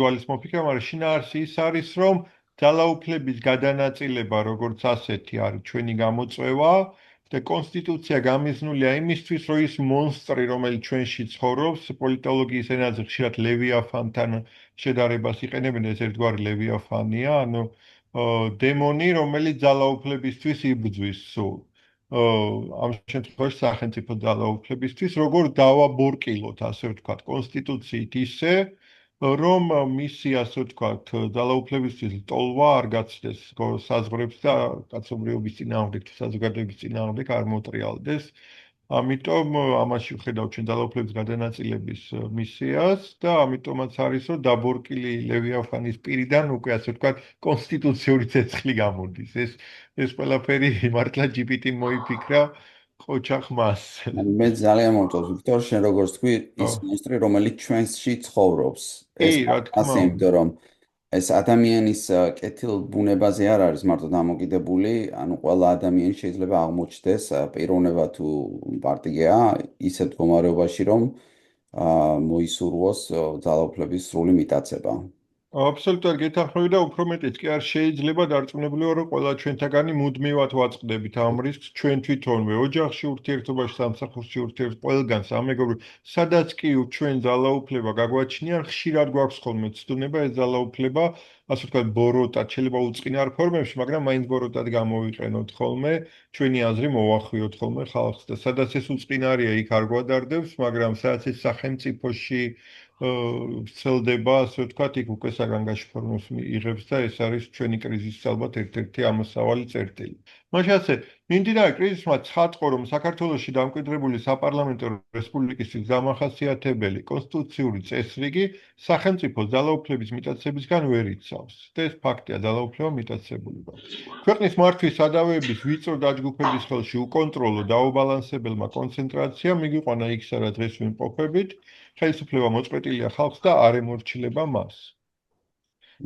ინდივიდუალის მოფიქრება, მაგრამ შინაარსი ის არის, რომ ძალაუფლების გადანაწილება როგორც ასეთი არის ჩვენი გამოწვევა და კონსტიტუცია გამიზნულია იმისთვის, რომ ის მონსტრი, რომელიც ჩვენში ცხოვრობს, პოლიტოლოგიის ენაზე ხშირად ლევიაფანთან შედარებას იყენებენ, ეს ერთგვარი ლევიაფანია, ანუ დემონი, რომელიც ძალაუფლებისთვის იბრძვის სულ. ამ შემთხვევაში სახელმწიფო ძალაუფლებისთვის, როგორ დავაბორკილოთ, ასე ვთქვათ, კონსტიტუციით ისე, რომ მისი, ასე ვთქვათ, ძალაუფლებისთვის ტოლვა არ გაცდეს საზღვრებს და კაცობრიობის წინააღმდეგ, საზოგადოების წინააღმდეგ არ მოტრიალდეს. ამიტომ ამაში ვხედავ ჩვენ ძალაუფლების გადანაწილების მისიას და ამიტომაც არის, რომ დაბორკილი ლევიაფანის პირიდან უკვე, ასე ვთქვათ, კონსტიტუციური ცეცხლი გამოდის. ეს ყველაფერი მართლა GPT-მ მოიფიქრა ყოჩახ მას. მე ძალიან მომწონს ვიქტორ, შენ როგორც თქვი, ის მონსტრი, რომელიც ჩვენში ცხოვრობს. კი, ეს რა თქმა ასე, უნდა. იმიტომ რომ ეს ადამიანის კეთილ ბუნებაზე არ არის მარტო დამოკიდებული, ანუ ყველა ადამიანი შეიძლება აღმოჩნდეს პიროვნება თუ პარტია ისეთ მდგომარეობაში, რომ მოისურვოს ძალაუფლების სრული მიტაცება. აბსოლუტურად გეთანხმები და უფრო მეტიც კი არ შეიძლება დარწმუნებული ვარ, რომ ყველა ჩვენთაგანი მუდმივად ვაწყდებით ამ რისკს ჩვენ თვითონვე, ოჯახში ურთიერთობაში, სამსახურში ურთიერთობა, ყველგან სამეგობრო, სადაც კი ჩვენ ძალაუფლება გაგვაჩნია, ხშირად გვაქვს ხოლმე ცდუნება ეს ძალაუფლება, ასე ვთქვათ, ბოროტად, შეიძლება უწყინარ ფორმებში, მაგრამ მაინც ბოროტად გამოვიყენოთ ხოლმე, ჩვენი აზრი მოვახვიოთ ხოლმე ხალხს და სადაც ეს უწყინარია, იქ არ გვადარდებს, მაგრამ სადაც ეს სახელმწიფოში ვრცელდება, ასე ვთქვათ, იქ უკვე საგანგაშო ფორმას იღებს და ეს არის ჩვენი კრიზისის ალბათ ერთ-ერთი ამოსავალი წერტილი. მაშინ ასე, მიმდინარე კრიზისმა ცხადყო, რომ საქართველოში დამკვიდრებული საპარლამენტო რესპუბლიკისთვის დამახასიათებელი კონსტიტუციური წესრიგი სახელმწიფო ძალაუფლების მიტაცებისგან ვერ იცავს. და ეს ფაქტია, ძალაუფლება მიტაცებულება. ქვეყნის მართვის სადავეების ვიწრო დაჯგუფების ხელში უკონტროლო დაუბალანსებელმა კონცენტრაციამ მიგიყვანა იქ, სადაც დღეს ვიმყოფებით, ხელისუფლება მოწყვეტილია ხალხს და არ ემორჩილება მას.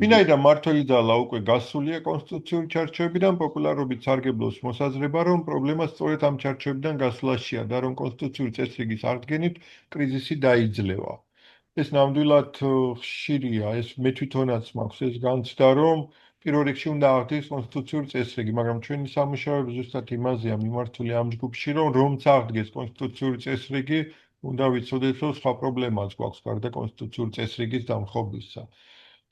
ვინაიდან მმართველი ძალა უკვე გასულია კონსტიტუციური ჩარჩოებიდან, პოპულარობით სარგებლობს მოსაზრება, რომ პრობლემა სწორედ ამ ჩარჩოებიდან გასვლაშია და რომ კონსტიტუციური წესრიგის აღდგენით კრიზისი დაიძლევა. ეს ნამდვილად ხშირია, ეს მე თვითონაც მაქვს ეს განცდა, რომ პირველ რიგში უნდა აღდგეს კონსტიტუციური წესრიგი, მაგრამ ჩვენი სამუშაოები ზუსტად იმაზეა მიმართული ამ ჯგუფში, რომც აღდგეს კონსტიტუციური წესრიგი, უნდა ვიცოდეთ, რომ სხვა პრობლემაც გვაქვს გარდა კონსტიტუციური წესრიგის დამხობისა.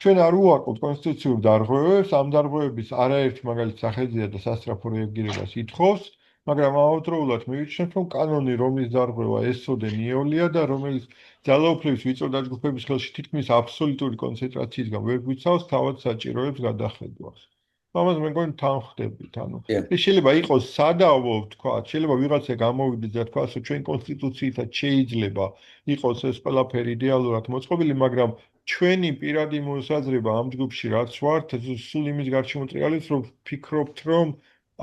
ჩვენ არ უარყოფთ კონსტიტუციურ დარღვევებს, ამ დარღვევების არაერთი მაგალითი სახელზეა და სასწრაფო რეაგირებას ითხოვს, მაგრამ ამავდროულად მივიჩნევთ, რომ კანონი, რომლის დარღვევა ესოდე ნიოლია და რომელიც ძალაუფლების ვიწრო დაჯგუფების ხელში თითქმის აბსოლუტური კონცენტრაციისგან ვერ გვიცავს თავად საჭიროებს გადახედვას. ამას მე მგონი თან ხვდებით, ანუ ეს შეიძლება იყოს სადავო, თქვა, შეიძლება ვიღაცა გამოვიდეს და თქვა, რომ ჩვენ კონსტიტუციითაც შეიძლება იყოს ეს ყველაფერი იდეალურად მოწყობილი, მაგრამ ჩვენი პირადი მოსაზრება ამ ჯგუფში რაც ვართ, სულ იმის გარშემო ტრიალებს, რომ ფიქრობთ, რომ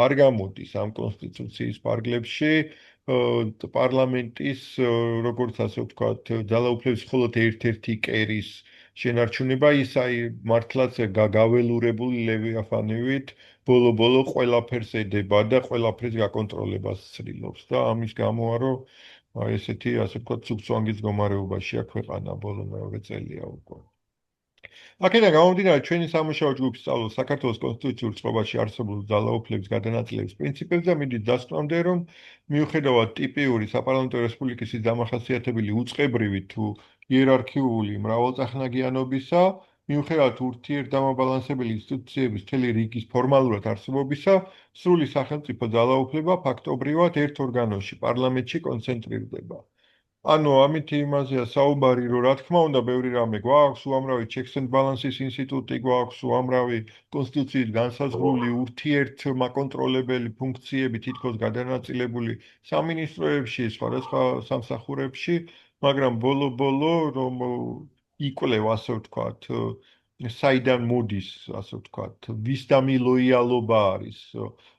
არ გამოდის ამ კონსტიტუციის პარგლებში პარლამენტის, როგორც ასე ვთქვათ, ძალაუფლების მხოლოდ ერთ-ერთი კერის შენარჩუნება ის აი მართლაც გაველურებული ლევიაფანივით ბოლო-ბოლო ყველაფერს ედება და ყველაფერს გაკონტროლებას ცდილობს და ამის გამოა რომ ესეთი ასე ვთქვათ სუქცვანგის მდგომარეობაშია ქვეყანა ბოლო მეორე წელია უკვე. აქედან გამომდინარე ჩვენი სამუშაო ჯგუფი სწავლობს საქართველოს კონსტიტუციურ წყობაში არსებულ ძალაუფლების გადანაწილების პრინციპებს და მიდით დასკვნამდე, რომ მიუხედავად ტიპიური საპარლამენტო რესპუბლიკის დამახასიათებელი უწყებრივი თუ იერარქიული მრავალწახნაგიანობისა, მიუხედავად ურთიერთდამაბალანსებელი ინსტიტუციების მთელი რიგის ფორმალურად არსებობისა, სრული სახელმწიფო ძალაუფლება ფაქტობრივად ერთ ორგანოში, პარლამენტში კონცენტრირდება. ანუ ამით იმაზეა საუბარი, რომ რა თქმა უნდა, ბევრი რამე გვაქვს, უამრავი checks and balances ინსტიტუტი გვაქვს, უამრავი კონსტიტუციით განსაზღვრული ურთიერთმაკონტროლებელი ფუნქციები თითქოს გადანაწილებული სამინისტროებში, სხვადასხვა სამსახურებში, მაგრამ ბოლო-ბოლო რომ იკვლევ, ასე ვთქვათ, საიდან მოდის, ასე ვთქვათ, ვის დამილოიალობა არის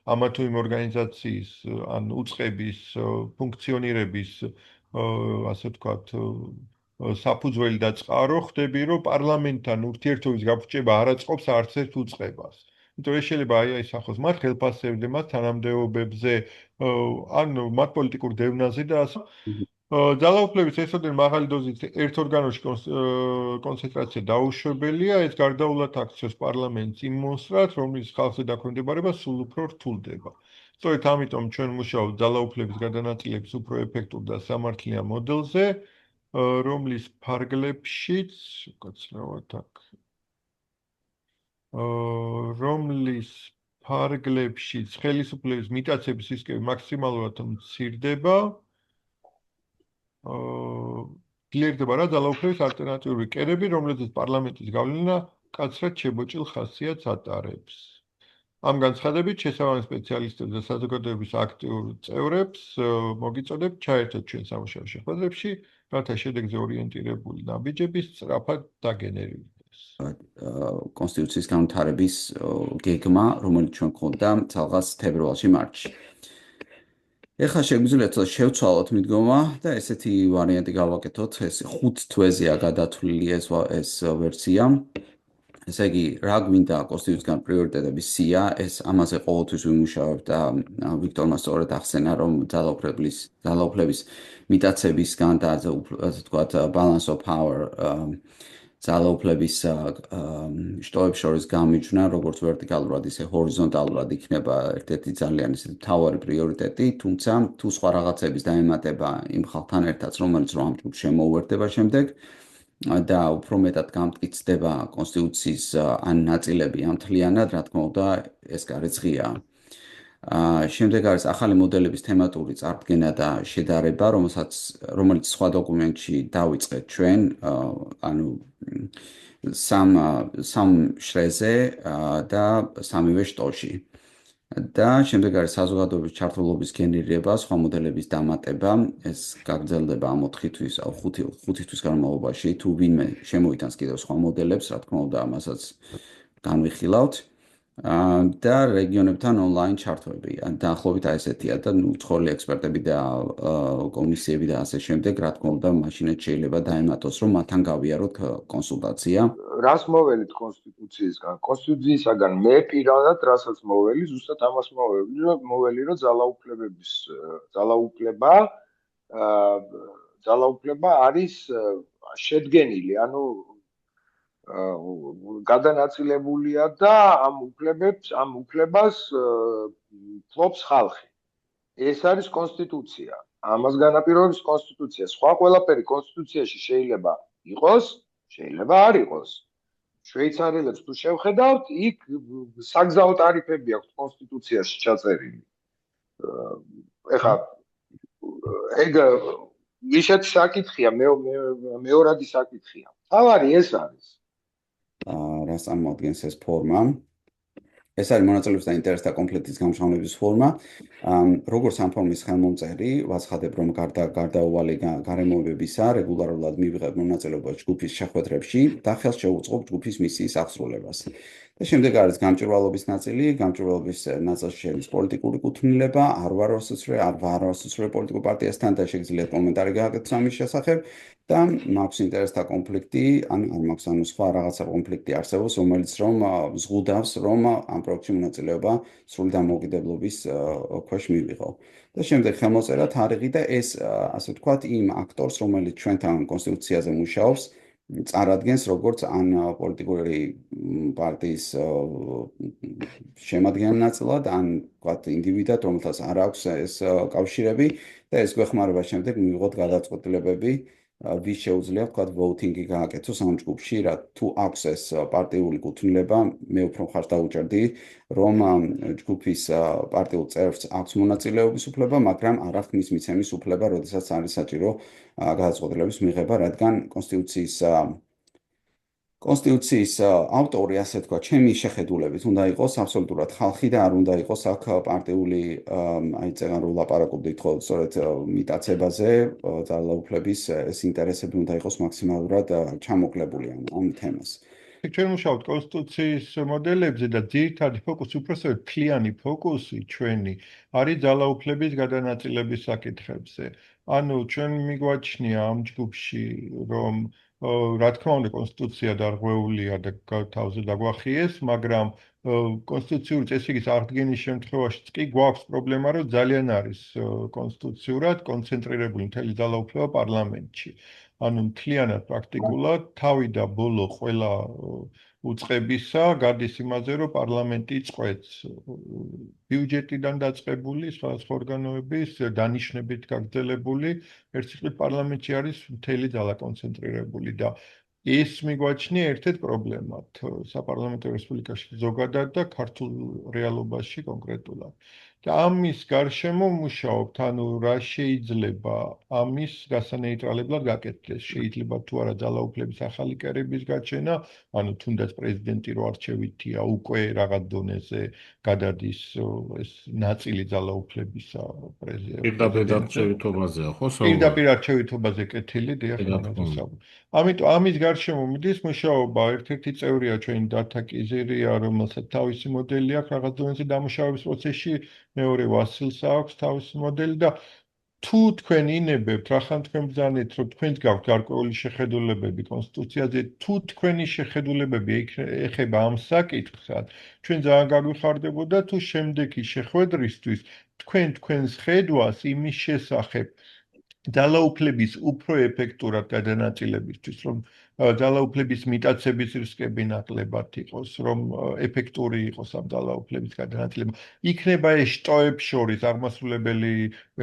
ამა თუ იმ ორგანიზაციის ან უწყების ფუნქციონირების ასე ვთქვათ, საფუძველი და წყარო, ხვდები, რომ პარლამენტთან ურთიერთობის გაფუჭება არ აწყობს არც ერთ უწყებას. იმიტომ ეს შეიძლება აისახოს მათ ხელფასებზე, მათ თანამდებობებზე, ან მათ პოლიტიკურ დევნაზე და ასე. ძალაუფლების ესოდენ მაღალი დოზით ერთ ორგანოში კონცენტრაცია დაუშვებელია, ეს გარდაულად აქციოს პარლამენტს იმ მონსტრად, რომლის ხალხზე დაქვემდებარება სულ უფრო რთულდება. სწორედ ამიტომ ჩვენ მუშაობთ ძალაუფლების გადანაწილების უფრო ეფექტურ და სამართლიან მოდელზე, რომლის ფარგლებშიც, უკაცრავად აქ, რომლის ფარგლებშიც ხელისუფლების მიტაცების რისკები მაქსიმალურად მცირდება, ძლიერდება რა ძალაუფლების ალტერნატიული კერები, რომლებზეც პარლამენტის გავლენა მკაცრად შებოჭილ ხასიათს ატარებს. ამ განცხადებით შესაბამის სპეციალისტებს და საზოგადოების აქტიურ წევრებს მოგიწოდებთ ჩაერთოთ ჩვენ სამუშაო შეხვედრებში, რათა შედეგზე ორიენტირებული ნაბიჯები სწრაფად დაგენერირდეს. კონსტიტუციის განვითარების გეგმა, რომელიც ჩვენ გვქონდა ცალღაც თებერვალში, მარტში. ეხლა შეგვიძლიათ შევცვალოთ მიდგომა და ესეთი ვარიანტი გავაკეთოთ, ეს 5 თვეზეა გადათვლილი ეს ვერსია. ესე იგი, რა გვინდა კონსტიტუციისგან პრიორიტეტების სია, ეს ამაზე ყოველთვის ვიმუშავებ და ვიქტორმა სწორედ ახსენა, რომ ძალაუფლების მიტაცებისგან და ასე ვთქვათ, balance of power ძალაუფლების შტოებს შორის გამიჯვნა, როგორც ვერტიკალურად, ისე ჰორიზონტალურად იქნება ერთ-ერთი ძალიან ისეთი მთავარი პრიორიტეტი, თუმცა თუ სხვა რაღაცების დაემატება იმ ხალხთან ერთად, რომელიც რომ ამ ჯგუფს შემოუერთდება შემდეგ და უფრო მეტად გამტკიცდება კონსტიტუციის ან ნაწილები ამ მთლიანად, რა თქმა უნდა, ეს გარიცხია. შემდეგ არის ახალი მოდელების თემატური წარდგენა და შედარება, რომელიც სხვა დოკუმენტში დავიწყეთ ჩვენ, ანუ სამ შრეზე და სამივე შტოში. და შემდეგ არის საზოგადოების ჩართულობის გენერირება, სხვა მოდელების დამატება, ეს გაგრძელდება ამ 4 თვის, 5 თვის განმავლობაში, თუ ვინმე შემოიტანს კიდევ სხვა მოდელებს, რა თქმა უნდა, ამასაც განვიხილავთ. და რეგიონებთან ონლაინ ჩართვები. დაახლოებით აი ესეთია და უცხოელი ექსპერტები და კომისიები და ასე შემდეგ, რა თქმა უნდა, მაშინაც შეიძლება დაემატოს, რომ მათთან გავიაროთ კონსულტაცია. რას მოველით კონსტიტუციისგან? კონსტიტუციისგან მე პირადად რასაც მოველი, ზუსტად ამას მოველი, რომ ძალაუფლება არის შედგენილი, ანუ გადანაწილებულია და ამ უფლებას ფლობს ხალხი. ეს არის კონსტიტუცია. ამას განაპირობებს კონსტიტუცია. სხვა ყველაფერი კონსტიტუციაში შეიძლება იყოს, შეიძლება არ იყოს. შვეიცარიელებს თუ შევხედავთ, იქ საგზაო ტარიფები აქვს კონსტიტუციაში ჩაწერილი. ეხლა ეგ ისეთი საკითხია, მეორადი საკითხია. თავარი ეს არის. რას წარმოადგენს ეს ფორმა? ეს არის მონაწილეობის და ინტერესთა კონფლიქტის გამჟღავნების ფორმა. როგორც ამ ფორმის ხელმომწერი, ვაცხადებ, რომ გარდაუვალი გარემოებებისა, რეგულარულად მივიღებ მონაწილეობას ჯგუფის შეხვედრებში და ხელს შევუწყობ ჯგუფის მისიის აღსრულებას. და შემდეგ არის გამჭვირვალობის ნაწილი, გამჭვირვალობის ნაწილში შედის პოლიტიკური კუთვნილება, არ ვარ ასოცირებული პოლიტიკურ პარტიასთან და შეგიძლიათ კომენტარი გააკეთოს ამის შესახებ. და მაქვს ინტერესთა კონფლიქტი, ან არ მაქვს ანუ სხვა რაღაცა კონფლიქტი არსებობს, რომელიც რომ ზღუდავს, რომ ამ პროექტში მონაწილეობა სრული დამოუკიდებლობის ქვეშ მივიღო. და შემდეგ ხელმოწერა თარიღი და ეს ასე ვთქვათ იმ აქტორს, რომელიც ჩვენთან კონსტიტუციაზე მუშაობს, წარადგენს როგორც ან პოლიტიკური პარტიის შემადგენელ ნაწილად, ან ვთქვათ ინდივიდად, რომელთაც არ აქვს ეს კავშირები და ეს გვეხმარება შემდეგ მივიღოთ გადაწყვეტილებები ვის შეუძლია ვთქვათ ვოუთინგი გააკეთოს ამ ჯგუფში, რა თუ აქვს ეს პარტიული კუთვნილება, მე უფრო მხარს დაუჭერდი, რომ ჯგუფის პარტიულ წევრს აქვს მონაწილეობის უფლება, მაგრამ არ აქვს მის მიცემის უფლება, როდესაც არის საჭირო გადაწყვეტილების მიღება, რადგან კონსტიტუციის ავტორი, ასე ვთქვათ, ჩემი შეხედულებით უნდა იყოს აბსოლუტურად ხალხი და არ უნდა იყოს აქ პარტიული, აი წეგან რომ ლაპარაკობდით ხო, სწორედ მიტაცებაზე, ძალაუფლების ეს ინტერესები უნდა იყოს მაქსიმალურად ჩამოკლებული ამ თემას. ჩვენ მუშაობთ კონსტიტუციის მოდელებზე და ძირითადი ფოკუსი, უпроსტად მთლიანი ფოკუსი ჩვენი არის ძალაუფლების გადანაწილების საკითხებზე. ანუ ჩვენ მიგვაჩნია ამ ჯგუფში, რომ რა თქმა უნდა, კონსტიტუცია დარღვეულია და თავზე დაგვახიეს, მაგრამ კონსტიტუციური წესრიგის აღდგენის შემთხვევაშიც კი გვაქვს პრობლემა, რომ ძალიან არის კონსტიტუციურად კონცენტრირებული მთელი ძალაუფლება პარლამენტში. ანუ მთლიანად პრაქტიკულად თავი და ბოლო ყველა უწყებისა გადის იმაზე, რომ პარლამენტი წყვეტს ბიუჯეტიდან დაწყებული სხვადასხვა ორგანოების დანიშნებით გაგრძელებული ერთ სიტყვით პარლამენტში არის მთელი ძალა კონცენტრირებული და ეს მიგვაჩნია ერთ-ერთ პრობლემად საპარლამენტო რესპუბლიკაში ზოგადად და ქართულ რეალობაში კონკრეტულად. და ამის გარშემო მუშაობთ, ანუ რა შეიძლება ამის გასანეიტრალებლად გაკეთდეს. შეიძლება თუ არა ძალაუფლების ახალი კერების გაჩენა, ანუ თუნდაც პრეზიდენტი რო არჩევითია, უკვე რაღაც დონეზე გადადის ეს ნაწილი ძალაუფლებისა პირდაპირ არჩევითობაზეა, ხო? პირდაპირ არჩევითობაზე კეთილი, დიახ, ამიტომ ამის გარშემო მიდის მუშაობა, ერთ-ერთი წევრია ჩვენი დართა კიზირია, რომელსაც თავისი მოდელი აქვს რაღაც დონეზე დამუშავების პროცესში, მეორე ვასილს აქვს თავისი მოდელი და თუ თქვენ ინებებთ, რახან თქვენ ბრძანეთ, რომ თქვენს გაქვთ გარკვეული შეხედულებები კონსტიტუციაზე, თუ თქვენი შეხედულებები ეხება ამ საკითხსაც, ჩვენ ძალიან გაგვიხარდებოდა თუ შემდეგი შეხვედრისთვის თქვენს ხედვას იმის შესახებ ძალაუფლების უფრო ეფექტურად გადანაწილებისთვის, რომ ძალაუფლების მიტაცების რისკები ნაკლებად იყოს, რომ ეფექტური იყოს ამ ძალაუფლების გადანაწილება. იქნება ეს შტოებს შორის აღმასრულებელი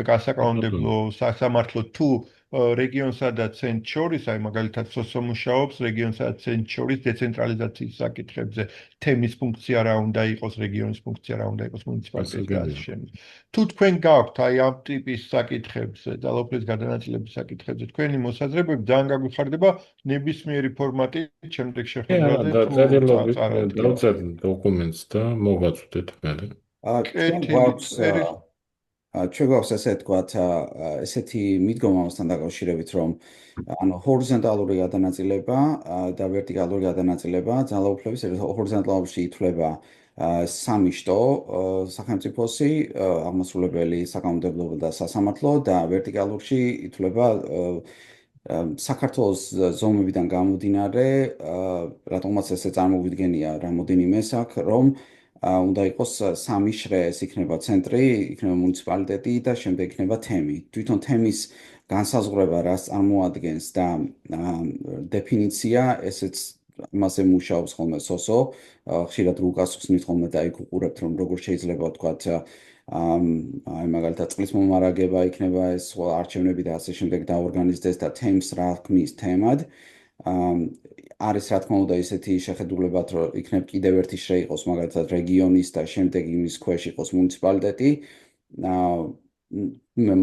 გასაკანონმდებლო სასამართლო თუ რეგიონსა და ცენტრს შორის, აი მაგალითად სოსო მუშაობს რეგიონსა და ცენტრს შორის დეცენტრალიზაციის საკითხებზე, თემის ფუნქცია რა უნდა იყოს, რეგიონის ფუნქცია რა უნდა იყოს მუნიციპალიტეტის გაზშემო. თუ თქვენ გაქვთ აი ამ ტიპის საკითხებზე, ძალაუფლების გადანაწილების საკითხებზე, თქვენი მოსაზრებები ძალიან გაგვიხარდება ნებისმიერი ფორმატით შემდეგ შეხვედრაზე თუ დავწერთ დოკუმენტს და მოგაწვდეთ მერე. ჩვენ გვაქვს ესე თქვათ ესეთი მიდგომა ამასთან დაკავშირებით, რომ ანუ ჰორიზონტალური გადანაწილება და ვერტიკალური გადანაწილება ძალაუფლების ჰორიზონტალურში ითვლება სამი შტო სახელმწიფოსი, აღმასრულებელი, საკანონმდებლო და სასამართლო და ვერტიკალურში ითვლება საქართველოს ზომებიდან გამომდინარე, რატომაც ესე წარმოვიდგენია რამოდენიმეს აქ, რომ უნდა იყოს სამი შრე, ეს იქნება ცენტრი, იქნება მუნიციპალიტეტი და შემდეგ იქნება თემი. თვითონ თემის განსაზღვრება რას წარმოადგენს და დეფინიცია, ესეც იმაზე მუშაობს ხოლმე სოსო, ხშირად რუკას ხსნით ხოლმე და იქ უყურებთ, რომ როგორ შეიძლება ვთქვათ აი მაგალითად წყლის მომარაგება იქნება ეს არჩევნები და ასე შემდეგ დაორგანიზდეს და თემს რა ქმნის თემად. არის რა თქმა უნდა ისეთი შეხედულებათ, რომ იქნებ კიდევ ერთი შრე იყოს მაგალითად რეგიონის და შემდეგ იმის ქვეშ იყოს მუნიციპალიტეტი.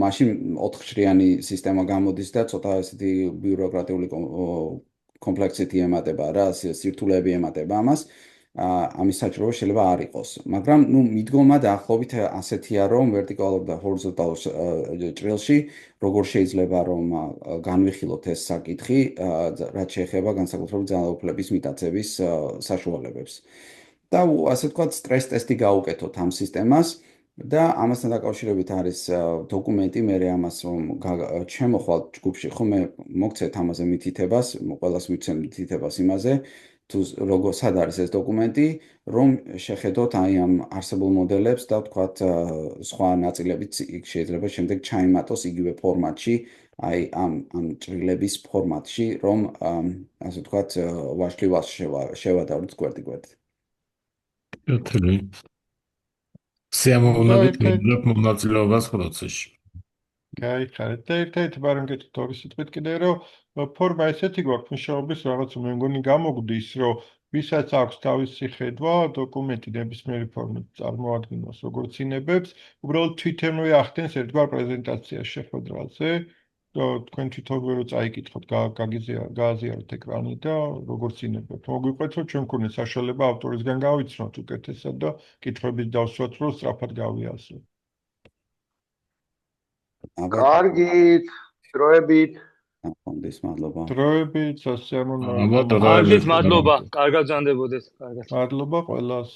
მაშინ 4-შრიანი სისტემა გამოდის და ცოტა ესეთი ბიუროკრატიული კომპლექსიტი ემატება რა, სირთულეები ემატება ამას. ამის საჭიროება შეიძლება არ იყოს, მაგრამ მიდგომა დაახლოებით ასეთია, რომ ვერტიკალურ და ჰორიზონტალურ ჭრილში როგორ შეიძლება რომ განვიხილოთ ეს საკითხი, რაც შეეხება განსაკუთრებით ძალაუფლების მიტაცების საშუალებებს. და ასე ვთქვათ, სტრეს ტესტი გაუკეთოთ ამ სისტემას და ამასთან დაკავშირებით არის დოკუმენტი, მე ამას რომ ჩემო ხვალ ჯგუფში ხომ მე მოგცეთ ამაზე მითითებას, ყველას მიცემ მითითებას იმაზე. თუ როგორ სად არის ეს დოკუმენტი, რომ შეხედოთ აი ამ არსებულ მოდელებს და ვთქვათ სხვა ნაწილებიც იქ შეიძლება შემდეგ ჩაიმატოს იგივე ფორმატში, აი ამ ჭრილების ფორმატში, რომ ასე ვთქვათ ვაშლივას შევადაროთ გვერდით. კეთილი. სიამოვნებით მიდრობ მონაწილეობას პროცესში. გაიხარეთ და ერთ-ერთი ბარემკეთი თორის სიტყვით კიდე რომ ფორმა ესეთი გვაქვს მუშაობის რაღაც მე მგონი გამოგვდის რომ ვისაც აქვს თავისი ხედვა დოკუმენტი ნებისმიერი ფორმით წარმოადგენს როგორც ინებებს უბრალოდ თვითონვე ახდენს ერთგვარ პრეზენტაციას შეხვედრაზე და თქვენ თვითონვე რო წაიკითხოთ გააზიაროთ ეკრანი და როგორც ინებებთ მოგვიყვეთ რომ ჩვენ გქონდეს საშუალება ავტორისგან გავიცნოთ უკეთესად და კითხვების დავსვათ რომ სწრაფად გავიაზროთ. კარგით, დროებით. ამბობდეს მადლობა. დროებით, სასიამოვნო. ალბათ კარგით, მადლობა. კარგად გრძანდებოდეს. კარგად. მადლობა ყველას.